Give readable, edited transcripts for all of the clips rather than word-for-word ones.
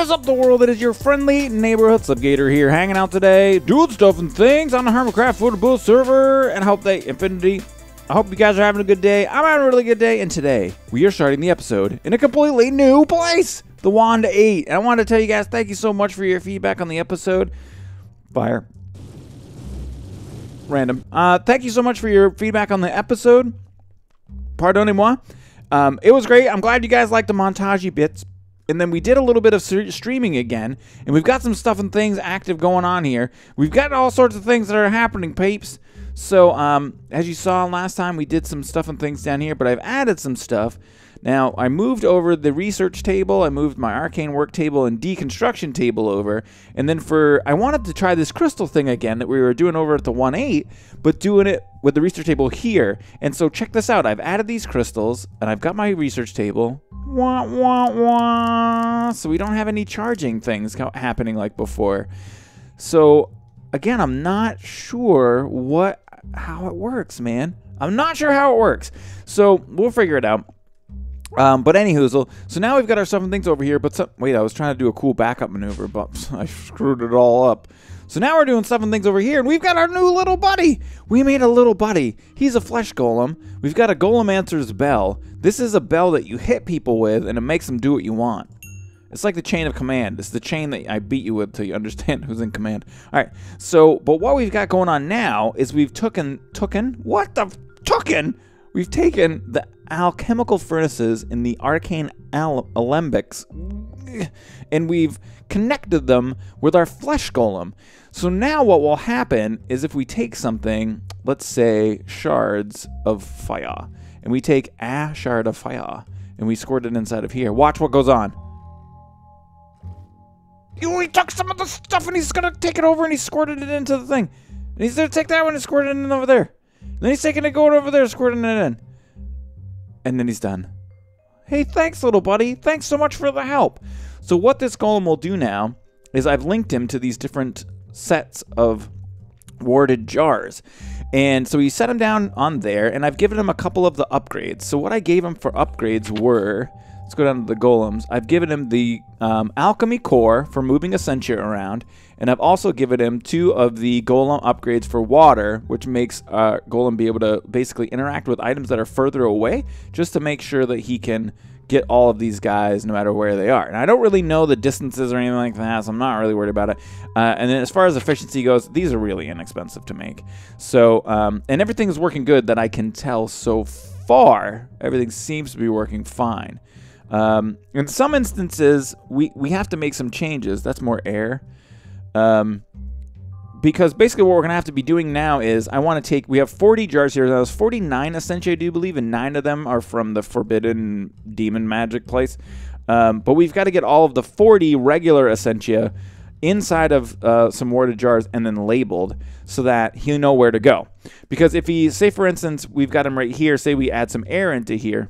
is up, the world? It is your friendly neighborhood Subgator here, hanging out today, doing stuff and things on the Hermitcraft Football server, and I hope you guys are having a good day. I'm having a really good day, and today we are starting the episode in a completely new place, the Wand 8. And I wanted to tell you guys, thank you so much for your feedback on the episode. Fire. Random. Thank you so much for your feedback on the episode. Pardonnez-moi. It was great. I'm glad you guys liked the montage bits. And then we did a little bit of streaming again, and we've got some stuff and things active going on here. We've got all sorts of things that are happening, peeps. So, as you saw last time, we did some stuff and things down here, but I've added some stuff. Now, I moved over the research table, I moved my arcane work table and deconstruction table over, and then I wanted to try this crystal thing again that we were doing over at the 1.8, but doing it with the research table here. And so check this out, I've added these crystals, and I've got my research table. Wah, wah, wah. So we don't have any charging things happening like before. So, again, I'm not sure how it works, man. I'm not sure how it works. So, we'll figure it out. But anywho, so now we've got our stuff and things over here, but wait, I was trying to do a cool backup maneuver, but I screwed it all up. So now we're doing stuff and things over here, and we've got our new little buddy. We made a little buddy. He's a flesh golem. We've got a golem answers bell. This is a bell that you hit people with, and it makes them do what you want. It's like the chain of command. It's the chain that I beat you with till you understand who's in command. All right, so, but what we've got going on now is we've taken the alchemical furnaces in the arcane alembics, and we've connected them with our flesh golem. So now what will happen is if we take something, let's say shards of fire, and we take a shard of fire, and we squirt it inside of here. Watch what goes on. He took some of the stuff, and he's going to take it over, and he squirted it into the thing. And he's going to take that one and squirt it in over there. And then he's taking it going over there, squirting it in. And then he's done. Hey, thanks, little buddy. Thanks so much for the help. So what this golem will do now is I've linked him to these different sets of warded jars. And so he set him down on there, and I've given him a couple of the upgrades. So what I gave him for upgrades were, let's go down to the golems. I've given him the alchemy core for moving Essentia around, and I've also given him 2 of the golem upgrades for water, which makes golem be able to basically interact with items that are further away, just to make sure that he can get all of these guys no matter where they are. And I don't really know the distances or anything like that, so I'm not really worried about it. And then as far as efficiency goes, these are really inexpensive to make. So, and everything is working good that I can tell so far. Everything seems to be working fine. In some instances, we have to make some changes. That's more air. Because basically what we're going to have to be doing now is we have 40 jars here. There's 49 Essentia, I do believe, and 9 of them are from the Forbidden Demon Magic place. But we've got to get all of the 40 regular Essentia inside of some warded jars and then labeled so that he'll know where to go. Because if say for instance, we've got him right here, say we add some air into here,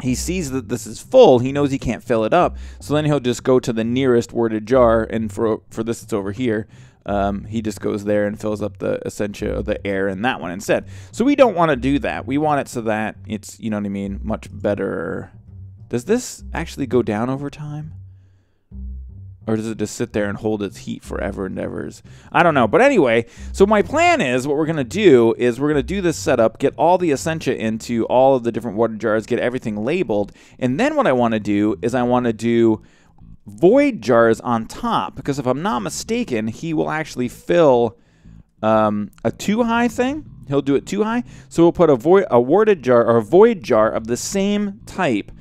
he sees that this is full, he knows he can't fill it up, so then he'll just go to the nearest worded jar, and for this it's over here, he just goes there and fills up the Essentia, the air in that one instead. So we don't want to do that. We want it so that it's, you know what I mean, much better. Does this actually go down over time? Or does it just sit there and hold its heat forever and ever? I don't know. But anyway, so my plan is what we're going to do is we're going to do this setup, get all the Essentia into all of the different water jars, get everything labeled. And then what I want to do is I want to do void jars on top. Because if I'm not mistaken, he will actually fill a too high thing. He'll do it too high. So we'll put a warded jar or a void jar of the same type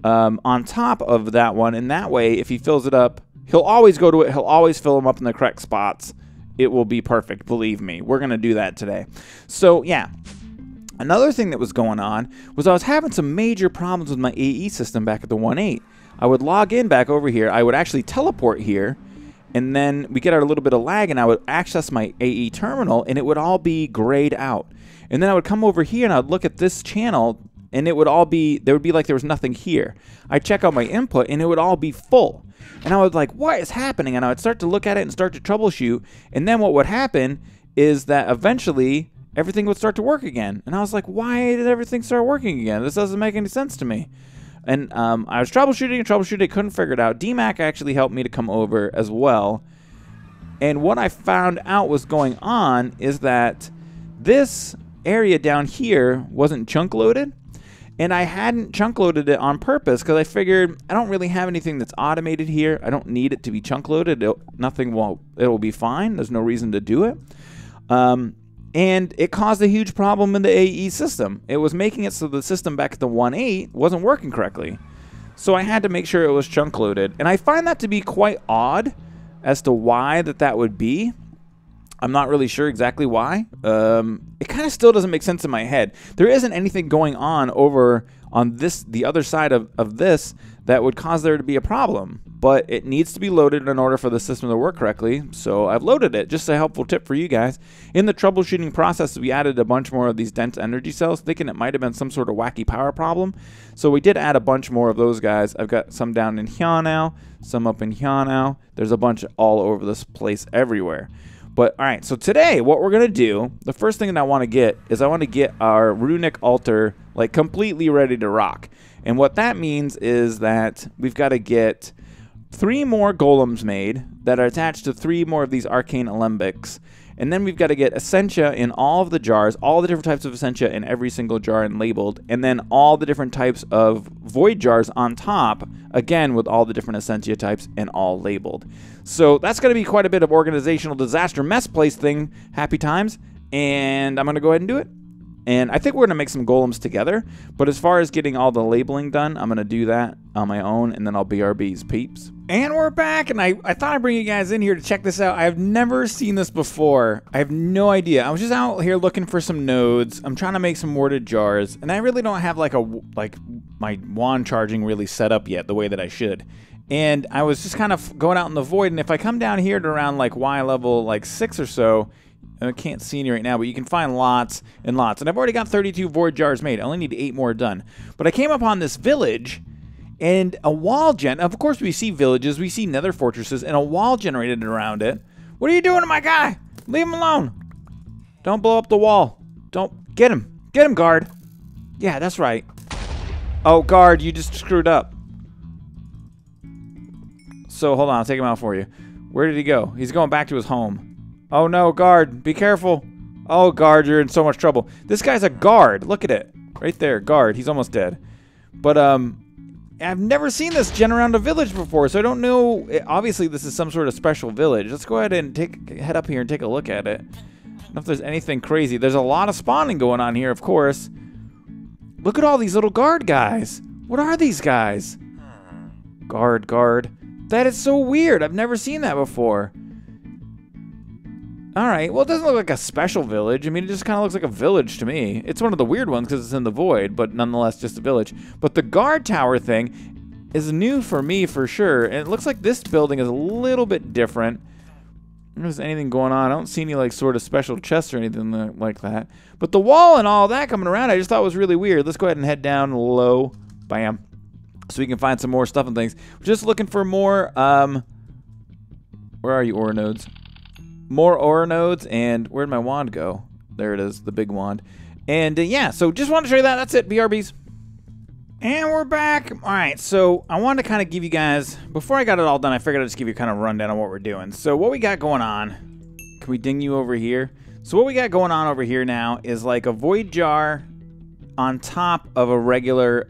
on top of that one. And that way, if he fills it up, he'll always go to it. He'll always fill them up in the correct spots. It will be perfect. Believe me. We're going to do that today. So, yeah. Another thing that was going on was I was having some major problems with my AE system back at the 1.8. I would log in back over here. I would actually teleport here. And then we get our little bit of lag, and I would access my AE terminal, and it would all be grayed out. And then I would come over here, and I would look at this channel, and it would all be, there would be like there was nothing here. I'd check out my input, and it would all be full. And I was like, what is happening? And I would start to look at it and start to troubleshoot. And then what would happen is that eventually everything would start to work again. And I was like, why did everything start working again? This doesn't make any sense to me. And I was troubleshooting, couldn't figure it out. DMAC actually helped me to come over as well. And what I found out was going on is that this area down here wasn't chunk loaded. And I hadn't chunk loaded it on purpose because I figured I don't really have anything that's automated here. I don't need it to be chunk loaded. It'll be fine. There's no reason to do it. And it caused a huge problem in the AE system. It was making it so the system back at the 1.8 wasn't working correctly. So I had to make sure it was chunk loaded. And I find that to be quite odd as to why that would be. I'm not really sure exactly why. It kind of still doesn't make sense in my head. There isn't anything going on over on the other side of this that would cause there to be a problem. But it needs to be loaded in order for the system to work correctly. So I've loaded it. Just a helpful tip for you guys. In the troubleshooting process, we added a bunch more of these dense energy cells, thinking it might have been some sort of wacky power problem. So we did add a bunch more of those guys. I've got some down in here now, some up in here now. There's a bunch all over this place everywhere. But, all right, so today what we're going to do, the first thing that I want to get is I want to get our runic altar, like, completely ready to rock. And what that means is that we've got to get 3 more golems made that are attached to 3 more of these arcane alembics. And then we've got to get essentia in all of the jars, all the different types of essentia in every single jar and labeled, and then all the different types of void jars on top, again with all the different essentia types and all labeled. So that's going to be quite a bit of organizational disaster mess place thing, happy times, and I'm going to go ahead and do it. And I think we're going to make some golems together, but as far as getting all the labeling done, I'm going to do that on my own, and then I'll BRB's peeps. And we're back, and I thought I'd bring you guys in here to check this out. I've never seen this before. I have no idea. I was just out here looking for some nodes. I'm trying to make some warded jars, and I really don't have like my wand charging really set up yet the way that I should. And I was just kind of going out in the void, and if I come down here to around like Y level like 6 or so, I can't see any right now, but you can find lots and lots. And I've already got 32 void jars made. I only need 8 more done. But I came upon this village and a wall of course we see villages, we see nether fortresses, and a wall generated around it. What are you doing to my guy? Leave him alone. Don't blow up the wall. Don't. Get him. Get him, guard. Yeah, that's right. Oh, guard, you just screwed up. So, hold on, I'll take him out for you. Where did he go? He's going back to his home. Oh no, guard, be careful. Oh, guard, you're in so much trouble. This guy's a guard. Look at it. Right there, guard. He's almost dead. But, I've never seen this gen around a village before, so I don't know. Obviously, this is some sort of special village. Let's go ahead and head up here and take a look at it. I don't know if there's anything crazy. There's a lot of spawning going on here, of course. Look at all these little guard guys. What are these guys? Guard. That is so weird. I've never seen that before. Alright, well, it doesn't look like a special village. I mean, it just kind of looks like a village to me. It's one of the weird ones because it's in the void, but nonetheless just a village. But the guard tower thing is new for me for sure. And it looks like this building is a little bit different. I don't know if there's anything going on. I don't see any like sort of special chests or anything like that. But the wall and all that coming around, I just thought was really weird. Let's go ahead and head down low. Bam. So we can find some more stuff and things. We're just looking for more, where are you, ore nodes? More ore nodes, and where'd my wand go? There it is, the big wand. And yeah, so just wanted to show you that. That's it, BRBs. And we're back. All right, so I wanted to kind of give you guys, before I got it all done, I figured I'd just give you kind of a rundown on what we're doing. So what we got going on, can we ding you over here? So what we got going on over here now is like a void jar on top of a regular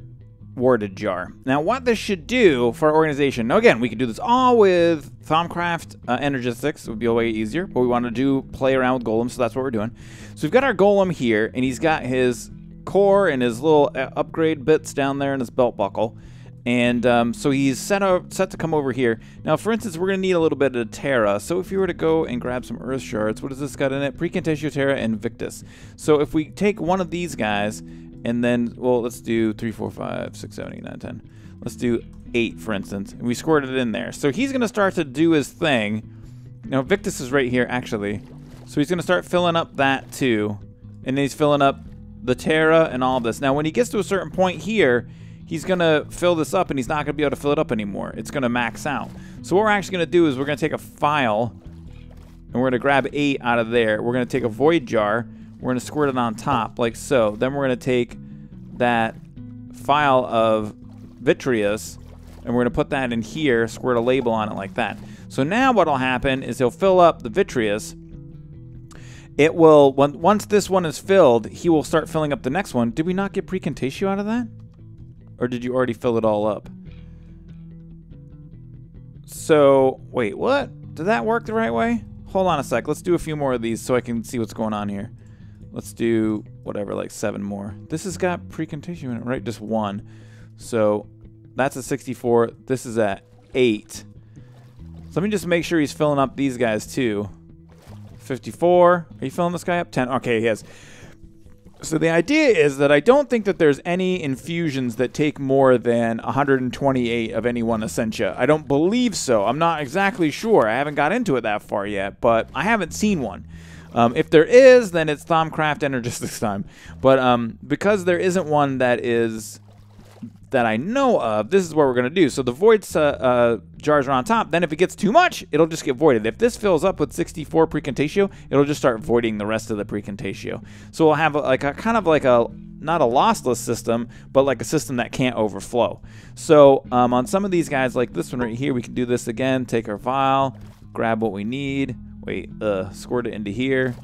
warded jar. Now, what this should do for our organization, now again, we can do this all with thaumcraft energistics. It would be a way easier, but we want to play around with golems, so that's what we're doing. So we've got our golem here, and he's got his core and his little upgrade bits down there in his belt buckle. And so he's set to come over here. Now, for instance, we're going to need a little bit of Terra. So if you were to go and grab some Earth Shards, what does this got in it? Precantatio Terra and Victus. So if we take one of these guys, and then, well, let's do 3, 4, 5, 6, 7, 8, 9, 10. Let's do 8, for instance. And we squirted it in there. So he's going to start to do his thing. Now, Victus is right here, actually. So he's going to start filling up that, too. And then he's filling up the Terra and all of this. Now, when he gets to a certain point here, he's going to fill this up, and he's not going to be able to fill it up anymore. It's going to max out. So what we're actually going to do is we're going to take a file, and we're going to grab 8 out of there. We're going to take a void jar. We're going to squirt it on top, like so. Then we're going to take that file of vitreous, and we're going to put that in here, squirt a label on it like that. So now what will happen is he'll fill up the vitreous. It will, once this one is filled, he will start filling up the next one. Did we not get precontatio out of that? Or did you already fill it all up? So, wait, what? Did that work the right way? Hold on a sec. Let's do a few more of these so I can see what's going on here. Let's do, whatever, like 7 more. This has got precontatio in it, right? Just 1. So, that's a 64. This is at 8. So let me just make sure he's filling up these guys too. 54. Are you filling this guy up? 10. Okay, he is. So the idea is that I don't think that there's any infusions that take more than 128 of any one essentia. I don't believe so. I'm not exactly sure. I haven't got into it that far yet, but I haven't seen one. If there is, then it's thaumcraft Energist this time. But because there isn't one that I know of, this is what we're going to do. So the void jars are on top. Then if it gets too much, it'll just get voided. If this fills up with 64 precontatio, it'll just start voiding the rest of the precontatio. So we'll have like a kind of like a, not a lossless system, but like a system that can't overflow. So on some of these guys, like this one right here, we can do this again. Take our vial, grab what we need. Wait, squirt it into here.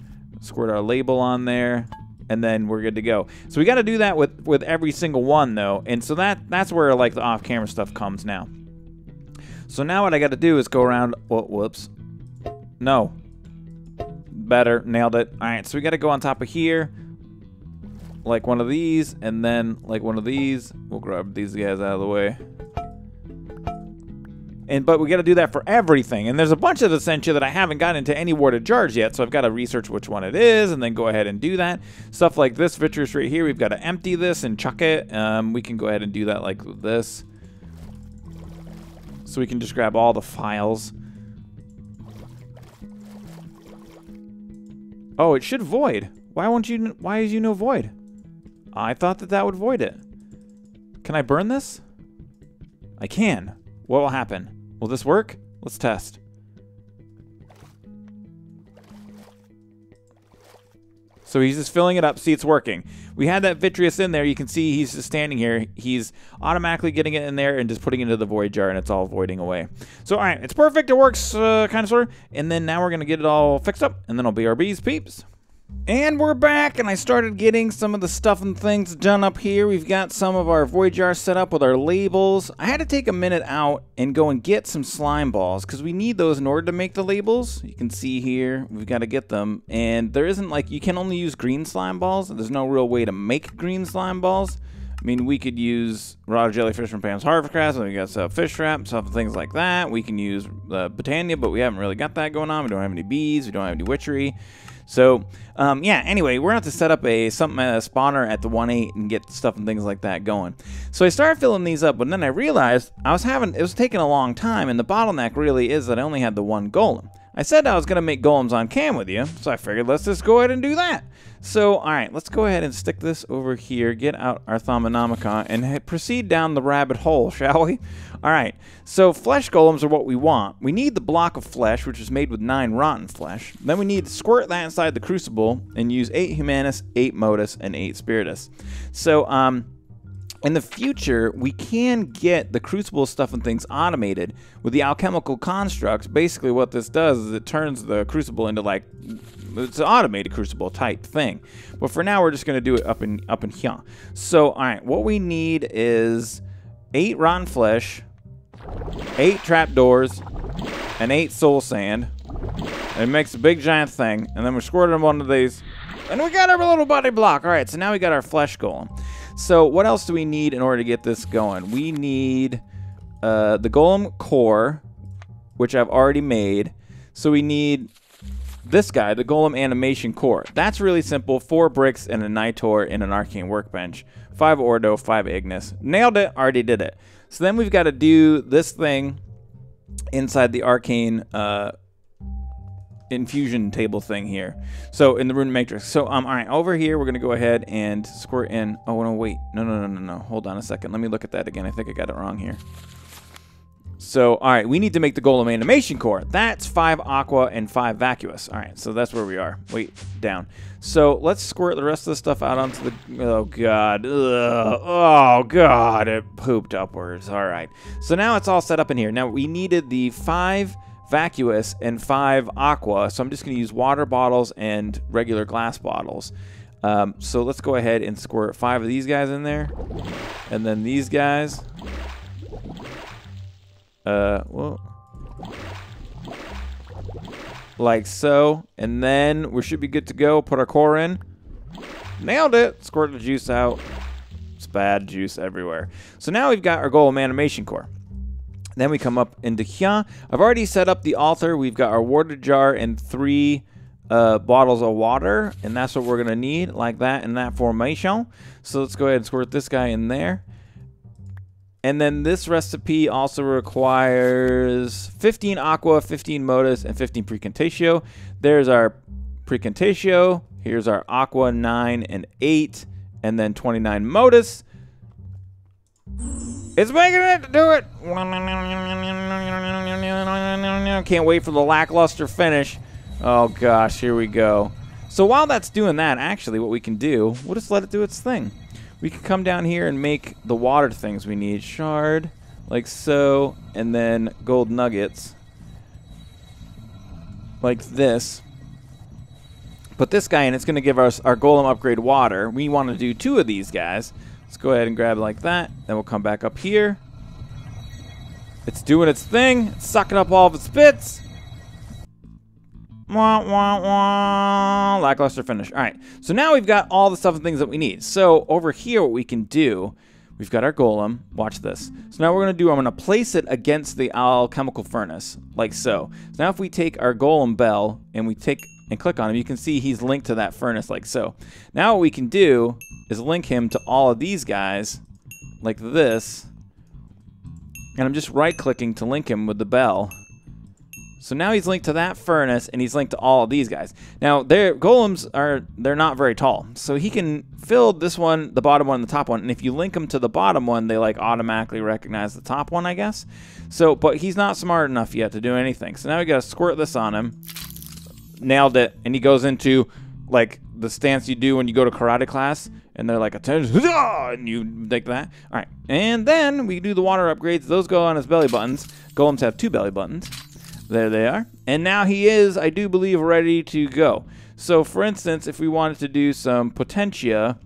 Squirt our label on there. And then we're good to go. So we got to do that with every single one, though. And so that's where like the off-camera stuff comes now. So now what I got to do is go around. Oh, whoops. No. Better. Nailed it. All right. So we got to go on top of here, like one of these, and then like one of these. We'll grab these guys out of the way. But we got to do that for everything. And there's a bunch of essentia that I haven't gotten into any warded jars yet, so I've got to research which one it is and then go ahead and do that. Stuff like this vitreous right here, we've got to empty this and chuck it. We can go ahead and do that like this. So we can just grab all the files. Oh, it should void. Why is you no void? I thought that would void it. Can I burn this? I can. What will happen? Will this work? Let's test. So he's just filling it up. See, it's working. We had that vitreous in there. You can see he's just standing here. He's automatically getting it in there and just putting it into the void jar, and it's all voiding away. So, all right, it's perfect. It works kind of sort of. And then now we're going to get it all fixed up, and then it'll be our bees, peeps. And we're back, and I started getting some of the stuff and things done up here. We've got some of our void jars set up with our labels. I had to take a minute out and go and get some slime balls because we need those in order to make the labels. You can see here, we've got to get them. And there isn't like, you can only use green slime balls. There's no real way to make green slime balls. I mean, we could use raw jellyfish from Pam's Harvestcraft, and we got some fish trap, stuff, things like that. We can use Botania, but we haven't really got that going on. We don't have any bees. We don't have any witchery. So, yeah, anyway, we're going to have to set up a spawner at the 1.8 and get stuff and things like that going. So I started filling these up, but then I realized it was taking a long time, and the bottleneck really is that I only had the one golem. I said I was going to make golems on cam with you, so I figured let's just go ahead and do that. So, all right, let's go ahead and stick this over here, get out our Thaumonomicon, and proceed down the rabbit hole, shall we? All right, so flesh golems are what we want. We need the block of flesh, which is made with 9 rotten flesh. Then we need to squirt that inside the crucible and use 8 Humanus, 8 Modus, and 8 Spiritus. So, in the future, we can get the crucible stuff and things automated with the alchemical constructs. Basically, what this does is it turns the crucible into like, it's an automated crucible type thing. But for now, we're just going to do it up in here. So, all right, what we need is 8 rotten flesh, 8 trapdoors, and 8 soul sand. It makes a big giant thing, and then we're squirting one of these, and we got our little body block. All right, so now we got our flesh golem. So what else do we need in order to get this going? We need the golem core, which I've already made. So we need this guy, the golem animation core. That's really simple. 4 bricks and a nitor in an arcane workbench. 5 ordo, 5 ignis. Nailed it. Already did it. So then we've got to do this thing inside the arcane infusion table thing here. So in the rune matrix. So all right, over here we're gonna go ahead and squirt in. Oh no, wait, no. Hold on a second. Let me look at that again. I think I got it wrong here. So, all right, we need to make the golem animation core. That's 5 aqua and 5 vacuous. All right, so that's where we are. Wait, down. So let's squirt the rest of the stuff out onto the... Oh, God. Ugh. Oh, God. It pooped upwards. All right. So now it's all set up in here. Now, we needed the 5 vacuous and 5 aqua. So I'm just going to use water bottles and regular glass bottles. So let's go ahead and squirt 5 of these guys in there. And then these guys... well, like so, and then we should be good to go. Put our core in. Nailed it. Squirt the juice out. It's bad juice everywhere. So now we've got our golem animation core. Then we come up into here. I've already set up the altar. We've got our water jar and 3 bottles of water, and that's what we're gonna need, like that in that formation. So let's go ahead and squirt this guy in there. And then this recipe also requires 15 aqua, 15 modus, and 15 precontatio. There's our precontatio. Here's our aqua, 9 and 8, and then 29 modus. It's making it to do it. Can't wait for the lackluster finish. Oh gosh, here we go. So while that's doing that, actually what we can do, we'll just let it do its thing. We can come down here and make the water things we need. Shard, like so, and then gold nuggets, like this. Put this guy in, it's going to give us our golem upgrade water. We want to do 2 of these guys. Let's go ahead and grab it like that. Then we'll come back up here. It's doing its thing. It's sucking up all of its bits. Wah, wah, wah. Lackluster finish. All right, so now we've got all the stuff and things that we need. So over here, what we can do, we've got our golem. Watch this. So now we're going to do, I'm going to place it against the alchemical furnace, like so. So now if we take our golem bell and we take and click on him, you can see he's linked to that furnace, like so. Now what we can do is link him to all of these guys, like this. And I'm just right-clicking to link him with the bell. So now he's linked to that furnace, and he's linked to all of these guys. Now, their golems they're not very tall. So he can fill this one, the bottom one, and the top one. And if you link them to the bottom one, they like automatically recognize the top one, I guess. So, but he's not smart enough yet to do anything. So now we got to squirt this on him. Nailed it. And he goes into like the stance you do when you go to karate class. And they're like, attention, and you take that. All right. And then we do the water upgrades. Those go on his belly buttons. Golems have 2 belly buttons. There they are. And now he is, I do believe, ready to go. So, for instance, if we wanted to do some potentia,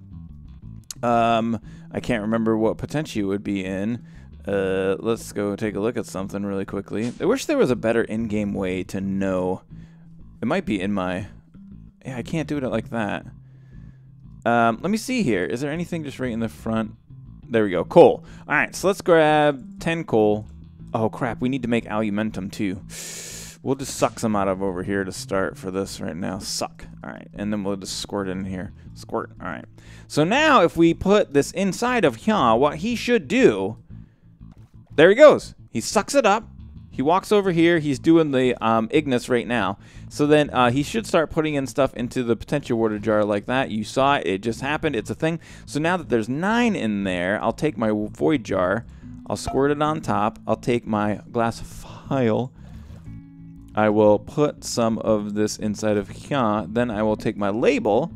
I can't remember what potentia would be in. Let's go take a look at something really quickly. I wish there was a better in-game way to know. It might be in my... Yeah, I can't do it like that. Let me see here. Is there anything just right in the front? There we go. Coal. All right, so let's grab 10 coal. Oh, crap. We need to make alumentum, too. We'll just suck some out of over here to start for this right now. Suck. All right. And then we'll just squirt in here. Squirt. All right. So now if we put this inside of Hya, what he should do... There he goes. He sucks it up. He walks over here. He's doing the Ignis right now. So then he should start putting in stuff into the potential water jar like that. You saw it. It just happened. It's a thing. So now that there's 9 in there, I'll take my void jar. I'll squirt it on top. I'll take my glass vial. I will put some of this inside of here. Then I will take my label,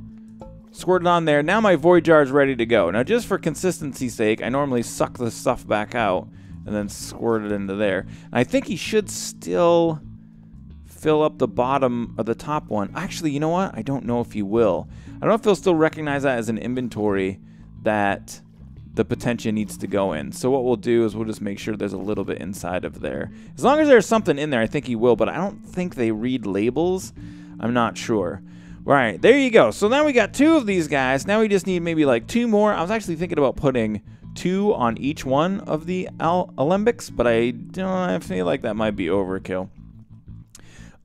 squirt it on there. Now my void jar is ready to go. Now just for consistency's sake, I normally suck the stuff back out and then squirt it into there. And I think he should still fill up the bottom of the top one. Actually, you know what? I don't know if he will. I don't know if he'll still recognize that as an inventory that the potentia needs to go in. So what we'll do is we'll just make sure there's a little bit inside of there. As long as there's something in there, I think he will, but I don't think they read labels. I'm not sure. All right, there you go. So now we got 2 of these guys. Now we just need maybe like 2 more. I was actually thinking about putting 2 on each one of the alembics, but I feel like that might be overkill.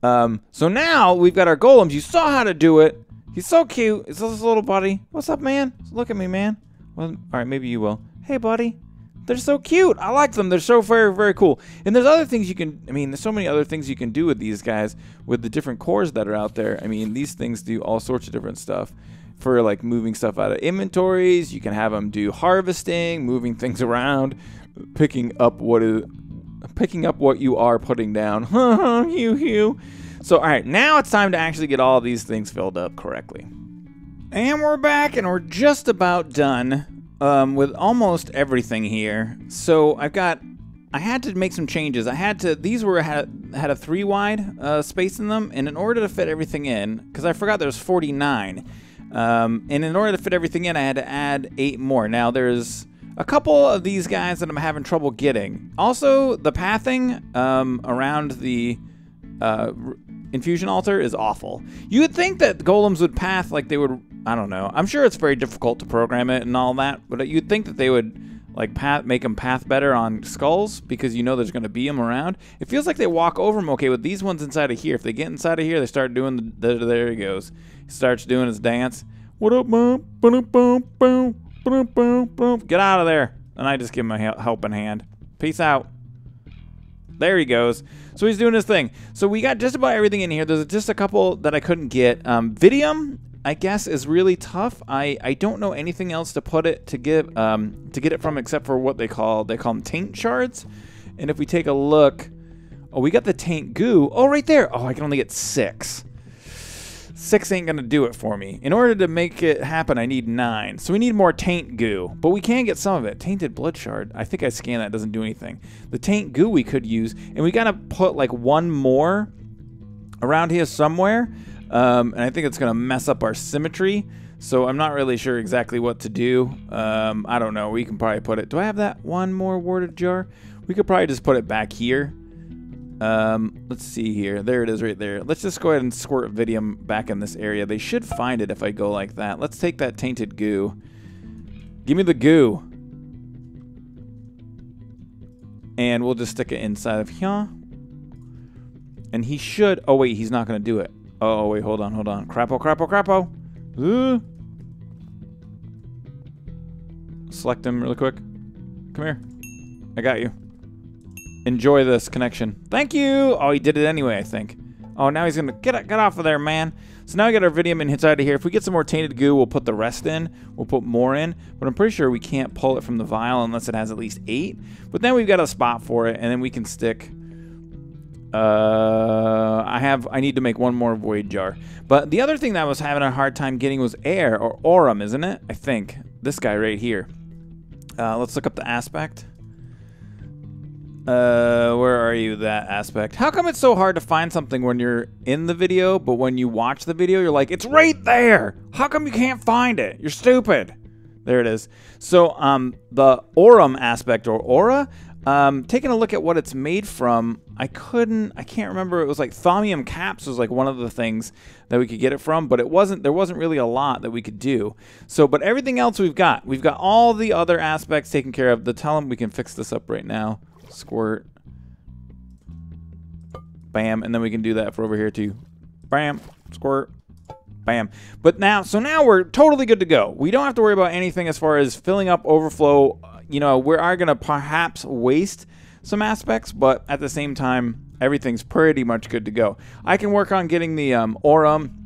So now we've got our golems. You saw how to do it. He's so cute. It's this little buddy. What's up, man? Look at me, man. Well, all right, maybe you will. Hey, buddy. They're so cute. I like them. They're so very, very cool. And there's other things you can, I mean, there's so many other things you can do with these guys with the different cores that are out there. I mean, these things do all sorts of different stuff for like moving stuff out of inventories. You can have them do harvesting, moving things around, picking up what is picking up what you are putting down. Hugh. So, all right, now it's time to actually get all of these things filled up correctly. And we're back, and we're just about done with almost everything here. So I had to make some changes. These had a 3 wide space in them, and in order to fit everything in, because I forgot there's 49, and in order to fit everything in, I had to add 8 more. Now there's a couple of these guys that I'm having trouble getting. Also, the pathing around the infusion altar is awful. You would think that golems would path like they would, I don't know. I'm sure it's very difficult to program it and all that, but you'd think that they would like make them path better on skulls because you know there's going to be them around. It feels like they walk over them okay with these ones inside of here. If they get inside of here, they start doing there he goes. He starts doing his dance. What up, boom, boom, boom, boom, boom, boom, boom. Get out of there. And I just give him a helping hand. Peace out. There he goes. So he's doing his thing. So we got just about everything in here. There's just a couple that I couldn't get. Vidium, I guess, is really tough. I don't know anything else to put it to get it from except for what they call them taint shards. And if we take a look, oh, we got the taint goo. Oh, right there. Oh, I can only get 6. 6 ain't gonna do it for me. In order to make it happen, I need 9. So we need more taint goo, but we can get some of it. Tainted blood shard. I think I scanned that. Doesn't do anything. The taint goo we could use, and we gotta put like 1 more around here somewhere. And I think it's gonna mess up our symmetry. So I'm not really sure exactly what to do. I don't know. We can probably put it. Do I have that 1 more warded jar? We could probably just put it back here. Let's see here. There it is right there. Let's just go ahead and squirt Vidium back in this area. They should find it if I go like that. Let's take that tainted goo. Give me the goo. And we'll just stick it inside of here. And he should... Oh, wait. He's not going to do it. Oh, wait. Hold on. Crappo. Select him really quick. Come here. I got you. Enjoy this connection. Thank you. Oh, he did it anyway, I think. Oh, now he's gonna get off of there, man. So now we got our Vidium inside of here. If we get some more tainted goo, we'll put the rest in. We'll put more in, but I'm pretty sure we can't pull it from the vial unless it has at least 8. But then we've got a spot for it, and then we can stick. I need to make 1 more void jar. But the other thing that I was having a hard time getting was air or aurum, isn't it? I think this guy right here. Let's look up the aspect. Where are you, that aspect? How come it's so hard to find something when you're in the video, but when you watch the video, you're like, it's right there! How come you can't find it? You're stupid! There it is. So, the aurum aspect, or aura, taking a look at what it's made from, I can't remember, it was like thaumium caps was like one of the things that we could get it from, but there wasn't really a lot that we could do. So, but everything else we've got all the other aspects taken care of. Tell them we can fix this up right now. Squirt. Bam. And then we can do that for over here too. Bam. Squirt. Bam. But now we're totally good to go. We don't have to worry about anything as far as filling up overflow. You know, we are going to perhaps waste some aspects, but at the same time, everything's pretty much good to go. I can work on getting the aurum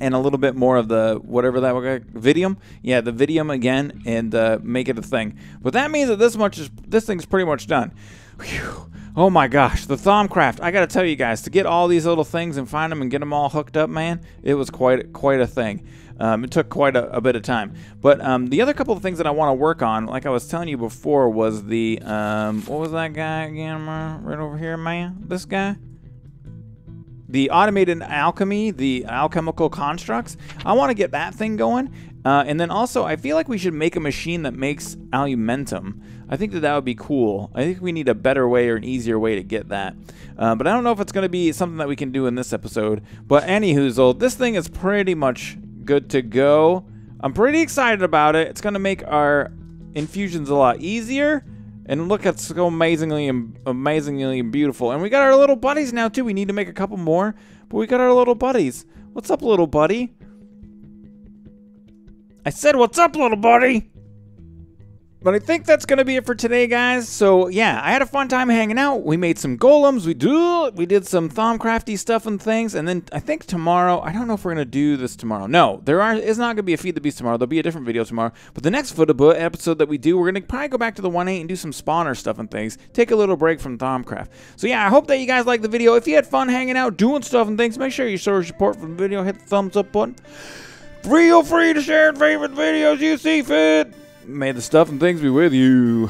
and a little bit more of the whatever that was, Vidium. Yeah, the Vidium again, and make it a thing. But that means that this thing's pretty much done. Whew. Oh my gosh, the thaumcraft. I gotta tell you guys, to get all these little things and find them and get them all hooked up, man, it was quite a thing. It took quite a bit of time. But the other couple of things that I want to work on, like I was telling you before, was the what was that guy again? Right over here, man. This guy. The automated alchemy, the alchemical constructs. I want to get that thing going. And then also, I feel like we should make a machine that makes alumentum. I think that would be cool. I think we need a better way or an easier way to get that. But I don't know if it's going to be something that we can do in this episode. But anywho, this thing is pretty much good to go. I'm pretty excited about it. It's going to make our infusions a lot easier. And look, it's so amazingly beautiful. And we got our little buddies now, too. We need to make a couple more. But we got our little buddies. What's up, little buddy? I said, what's up, little buddy? But I think that's going to be it for today, guys. So, yeah, I had a fun time hanging out. We made some golems. We did some thaumcrafty stuff and things. And then I think tomorrow, I don't know if we're going to do this tomorrow. No, it's not going to be a Feed the Beast tomorrow. There'll be a different video tomorrow. But the next episode that we do, we're going to probably go back to the 1.8 and do some spawner stuff and things. Take a little break from thaumcraft. So, yeah, I hope that you guys liked the video. If you had fun hanging out, doing stuff and things, make sure you show support for the video. Hit the thumbs up button. Feel free to share favorite videos you see fit. May the stuff and things be with you.